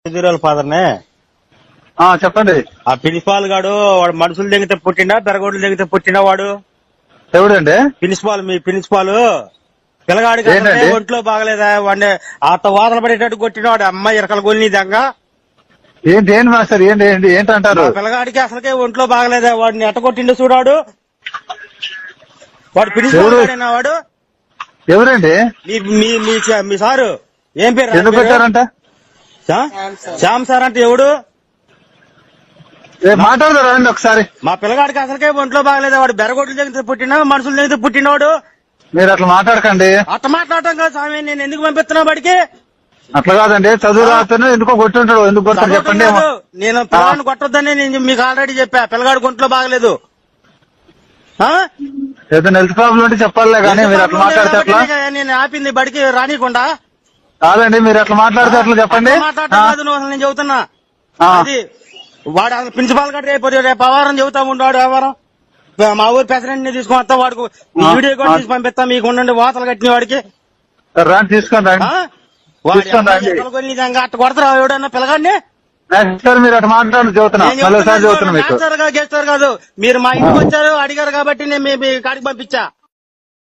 ఫాదర్నే. చెప్పండి. ఆ ప్రిన్సిపాల్ గాడు వాడు మనుషులు దిగితే పుట్టినా బెరగోడ్లు దిగితే పుట్టినా వాడు ఎవడండి? ప్రిన్సిపాల్, మీ ప్రిన్సిపాల్. పిల్లగాడికి ఒంట్లో బాగలేదా వాడిని ఆత వాదన పడేటట్టు కొట్టినాడు. అమ్మాయి ఇరకలు కొన్ని దంగా. ఏంటి మాస్టర్? ఏంటంటారు? పిల్లగాడికి అసలుకే ఒంట్లో బాగలేదా వాడిని ఎట్ట కొట్టిండు చూడాడు. వాడు ప్రిన్సిపాల్ గాడేనా వాడు? ఎవరండి? మీ సారు ఏం పేరు? ఎందుకు పెట్టారంట? శ్యామ్ సార్ అంటే ఎవడు? మాట్లాడతారండి ఒకసారి. మా పిల్లగాడికి అసలుకే ఒంట్లో బాగలేదా వాడు బెరగొడ్లు దిగితే పుట్టినా మనుషులు దిగితే పుట్టినవాడు. మీరు అట్లా మాట్లాడకండి. అట్లా మాట్లాడటం కాదు స్వామి. నేను ఎందుకు పంపిస్తున్నా వాడికి? అట్లా కాదండి. చదువు రాతను ఎందుకో కొట్టుంటాడు. ఎందుకు కొట్టాడు చెప్పండి. నేను పిల్లగాడిని కొట్టొద్దని నేను మీకు ఆల్రెడీ చెప్పా. పిల్లగాడికి ఒంట్లో బాగలేదు. ఏదైనా హెల్త్ ప్రాబ్లం ఉంటే చెప్పాలే కానీ మీరు అట్లా మాట్లాడితే అట్లా. నేను ఆపింది బడికి రానికుండా కాదండి. మీరు అట్లా మాట్లాడితే అట్లా చెప్పండి. మాట్లాడటం కాదు నువ్వు. అసలు నేను చెబుతున్నా అది వాడు అసలు ప్రిన్సిపాల్ గారు రేపు వ్యవహారం చెబుతా ఉండవాడు. వ్యవహారం మా ఊరు ప్రెసిడెంట్ ని తీసుకుని వస్తా. వాడికి వీడియో కూడా తీసి పంపిస్తా. మీకు ఉండండి వాతలు కట్టిన వాడికి. రాండి తీసుకొని రండి. అట్ట కొడతారా ఎవడన్నా పిల్లగాడిని? మీరు అట్లా మాట్లాడి చదువుతున్నా మరోసారి చదువుతున్నా మీకు. గెస్తారు కాదు. మీరు మా ఇంటికి వచ్చారు అడిగారు కాబట్టి నేను మీ కాడికి పంపించా.